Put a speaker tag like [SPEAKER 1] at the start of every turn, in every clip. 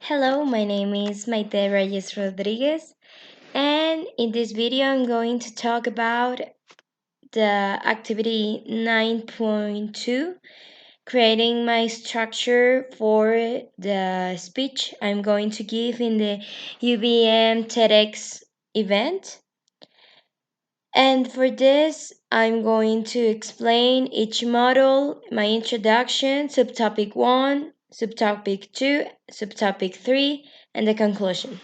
[SPEAKER 1] Hello, my name is Maite Reyes Rodriguez, and in this video, I'm going to talk about the activity 9.2, creating my structure for the speech I'm going to give in the UBM TEDx event. And for this, I'm going to explain each module, my introduction, subtopic 1, subtopic 2, subtopic 3, and the conclusion.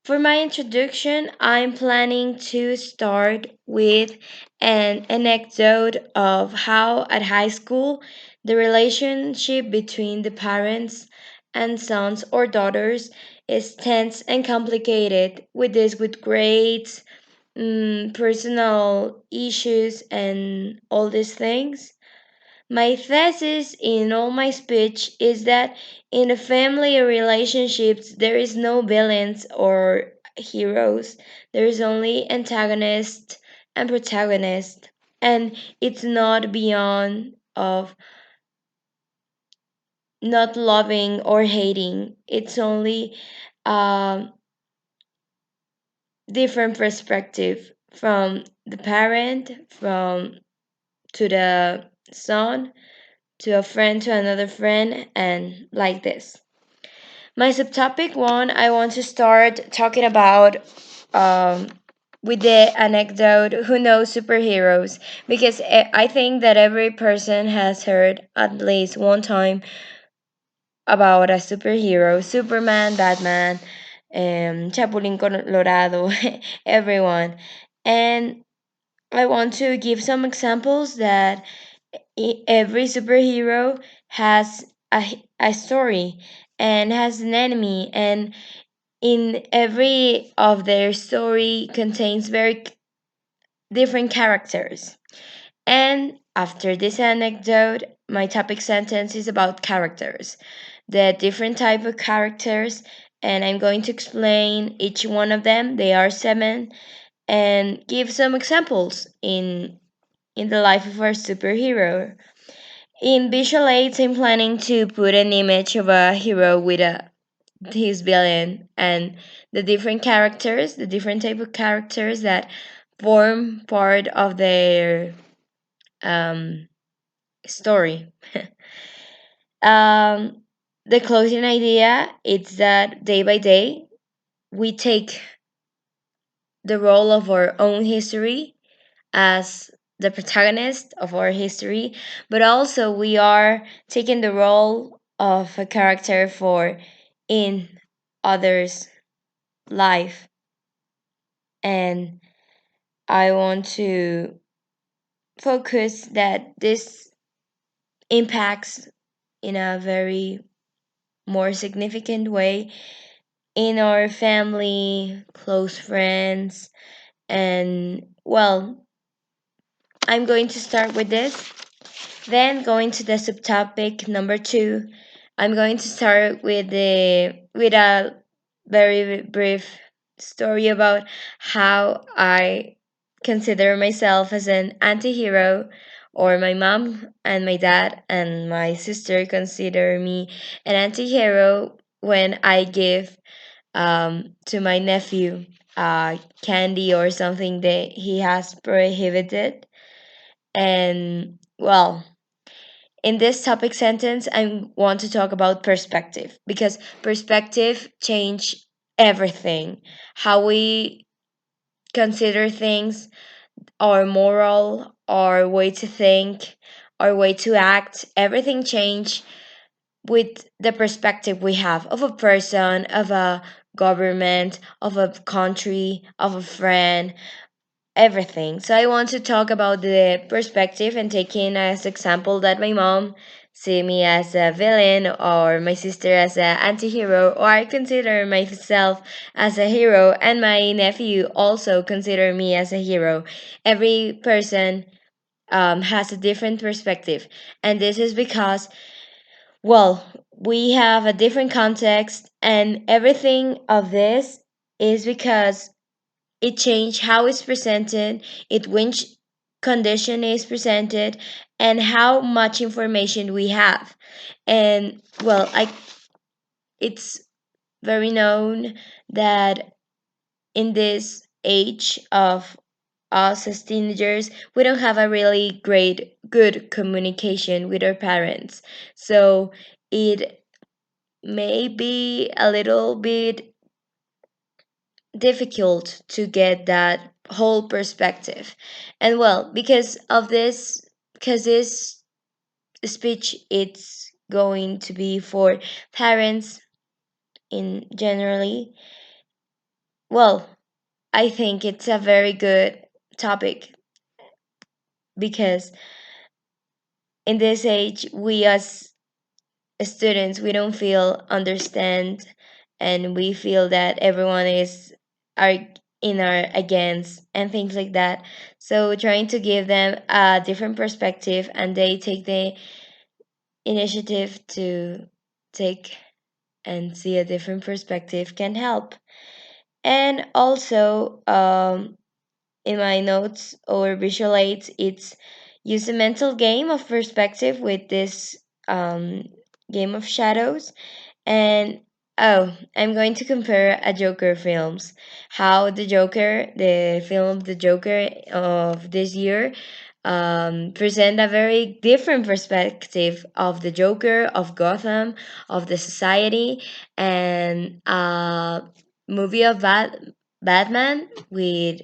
[SPEAKER 1] For my introduction, I'm planning to start with an anecdote of how at high school the relationship between the parents and sons or daughters is tense and complicated with grades, personal issues, and all these things. My thesis in all my speech is that in the family relationships, there is no villains or heroes. There is only antagonist and protagonist. And it's not beyond of not loving or hating. It's only a different perspective from the parent, from to the son, to a friend, to another friend, and like this. My subtopic one, I want to start talking about um, with the anecdote who knows superheroes, because I think that every person has heard at least one time about a superhero: Superman, Batman, Chapulín Colorado, everyone. And I want to give some examples that every superhero has a story and has an enemy, and in every of their story contains very different characters. And after this anecdote, my topic sentence is about characters, the different type of characters, and I'm going to explain each one of them. They are seven, and give some examples in the life of our superhero. In visual aids, I'm planning to put an image of a hero with his villain and the different characters, the different type of characters that form part of their story. um, the closing idea is that day by day we take the role of our own history as the protagonist of our history, but also we are taking the role of a character for in others' life. And I want to focus that this impacts in a very more significant way in our family, close friends, and well, I'm going to start with this. Then going to the subtopic number 2, I'm going to start with a very brief story about how I consider myself as an anti-hero, or my mom and my dad and my sister consider me an anti-hero when I give to my nephew candy or something that he has prohibited. And well, in this topic sentence, I want to talk about perspective, because perspective change everything. How we consider things, our moral, our way to think, our way to act, everything change with the perspective we have of a person, of a government, of a country, of a friend, everything. So I want to talk about the perspective and taking as example that my mom see me as a villain, or my sister as an anti-hero, or I consider myself as a hero and my nephew also consider me as a hero. Every person has a different perspective, and this is because, well, we have a different context, and everything of this is because it changed how it's presented, it which condition is presented, and how much information we have. And well, I it's very known that in this age of us as teenagers, we don't have a really good communication with our parents. So it may be a little bit difficult to get that whole perspective. And well, because this speech it's going to be for parents in generally, well, I think it's a very good topic because in this age we as students we don't feel understand, and we feel that everyone is our in our against and things like that. So trying to give them a different perspective and they take the initiative to take and see a different perspective can help. And also, in my notes or visual aids, it's use a mental game of perspective with this um, game of shadows. And oh, I'm going to compare a Joker films. How the Joker, the film The Joker of this year, present a very different perspective of the Joker, of Gotham, of the society, and a movie of Batman with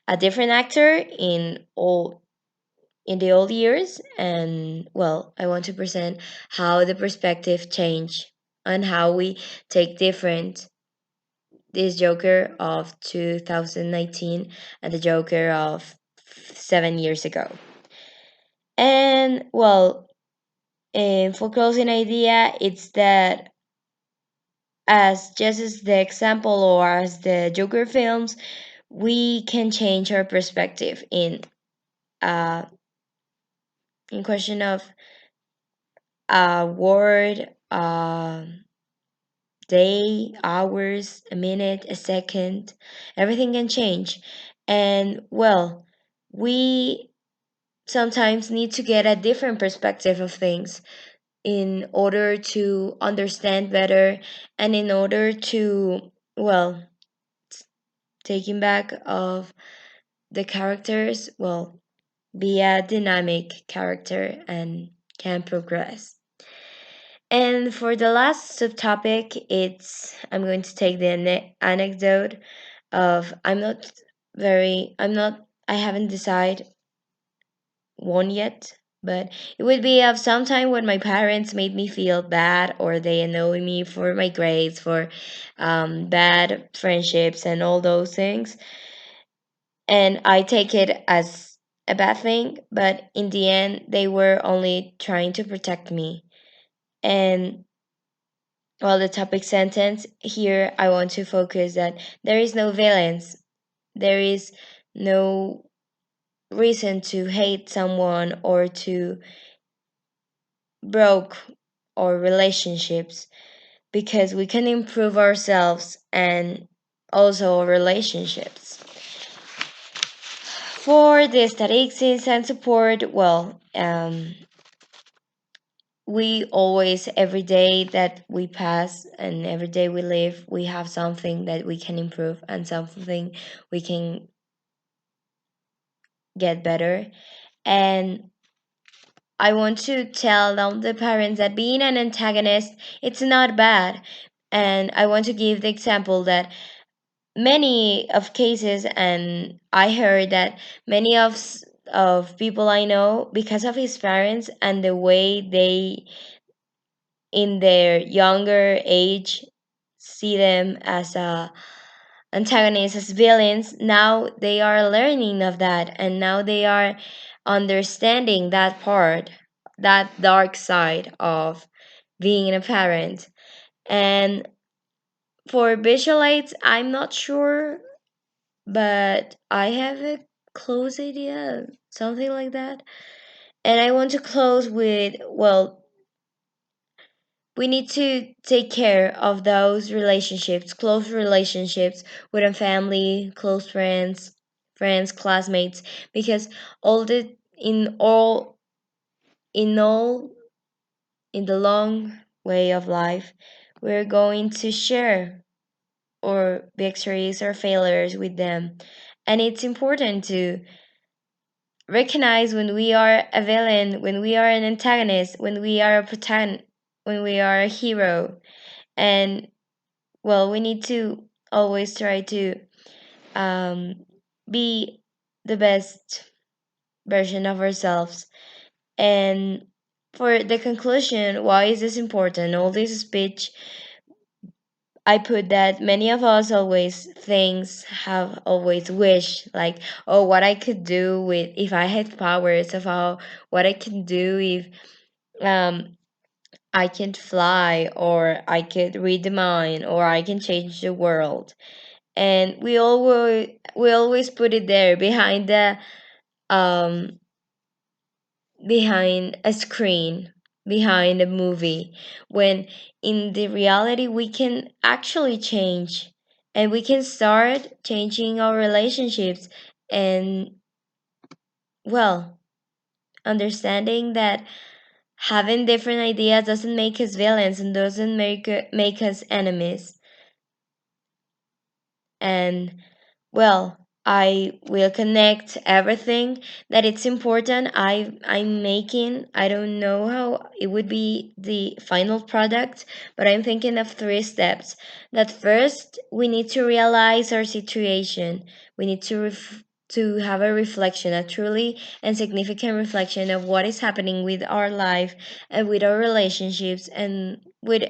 [SPEAKER 1] a different actor in the old years. And well, I want to present how the perspective change and how we take different this Joker of 2019 and the Joker of 7 years ago. And well, for closing idea, it's that as just as the example or as the Joker films, we can change our perspective uh in question of a word, day, hours, a minute, a second, everything can change. And well, we sometimes need to get a different perspective of things in order to understand better and in order to, well, taking back of the characters, well, be a dynamic character and can progress. And for the last subtopic, it's I'm going to take the anecdote of I haven't decided one yet, but it would be of some time when my parents made me feel bad or they annoy me for my grades, for bad friendships and all those things. And I take it as a bad thing, but in the end, they were only trying to protect me. And well, the topic sentence here, I want to focus that there is no violence. There is no reason to hate someone or to broke our relationships, because we can improve ourselves and also our relationships. For the statistics and support, well, we always, every day that we pass and every day we live, we have something that we can improve and something we can get better. And I want to tell all the parents that being an antagonist, it's not bad. And I want to give the example that many of cases, and I heard that many of people I know, because of his parents and the way they in their younger age see them as a antagonists, as villains, now they are learning of that and now they are understanding that part, that dark side of being a parent. And for visual aids, I'm not sure, but I have a close idea, something like that. And I want to close with, well, we need to take care of those relationships, close relationships with our family, close friends, classmates, because all the in all in the long way of life, we're going to share our victories or failures with them. And it's important to recognize when we are a villain, when we are an antagonist, when we are a protagonist, when we are a hero. And well, we need to always try to um, be the best version of ourselves. And for the conclusion, why is this important? All this speech, I put that many of us always things have always wished like, oh, what I could do with if I had powers, of how what I can do if um I can fly, or I could read the mind, or I can change the world. And we always put it there um behind a screen, behind a movie, when in the reality we can actually change, and we can start changing our relationships. And well, understanding that having different ideas doesn't make us villains and doesn't make us enemies. And well, I will connect everything that it's important I'm making. I don't know how it would be the final product, but I'm thinking of three steps. That first, we need to realize our situation. We need to have a reflection, a truly and significant reflection of what is happening with our life and with our relationships and with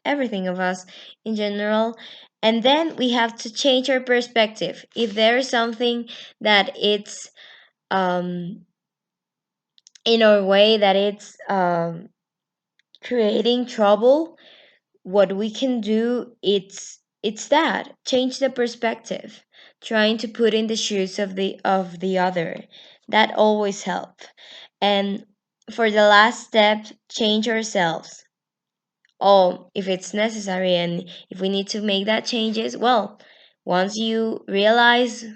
[SPEAKER 1] everything of us in general. And then we have to change our perspective. If there is something that it's um in our way, that it's creating trouble, what we can do, it's that change the perspective, trying to put in the shoes of the other. That always help. And for the last step, change ourselves. Or if it's necessary, and if we need to make that changes, well, once you realize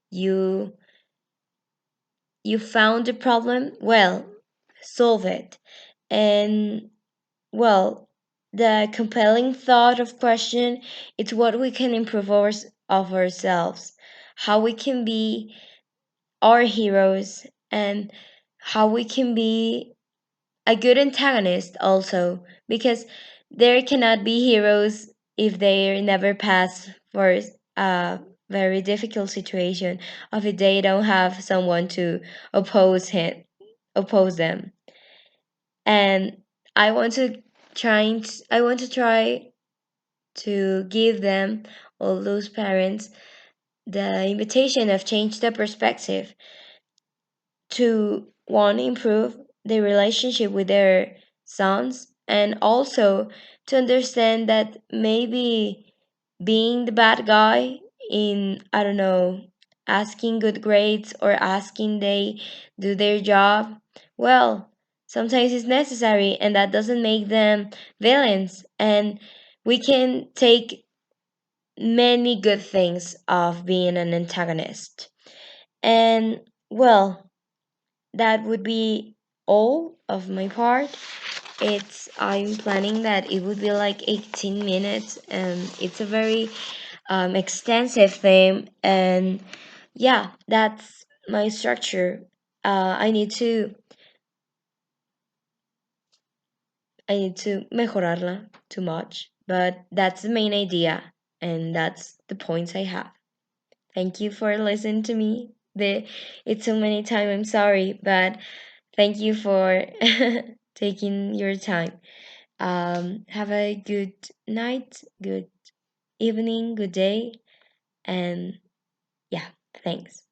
[SPEAKER 1] you you found the problem, well, solve it. And well, the compelling thought of question, it's what we can improve of ourselves, how we can be our heroes, and how we can be a good antagonist also, because there cannot be heroes if they never pass for a very difficult situation, of if they don't have someone to oppose them. And I want to try to give them, all those parents, the invitation of change the perspective, to want to improve their relationship with their sons, and also to understand that maybe being the bad guy in, I don't know, asking good grades or asking they do their job, well, sometimes it's necessary, and that doesn't make them villains. And we can take many good things of being an antagonist. And well, that would be all of my part. I'm planning that it would be like 18 minutes, and it's a very extensive theme. And yeah, that's my structure. Uh, i need to i need to mejorarla too much, but that's the main idea, and that's the points I have. Thank you for listening to me. It's so many times, I'm sorry, but thank you for taking your time. Have a good night, good evening, good day, and yeah, thanks.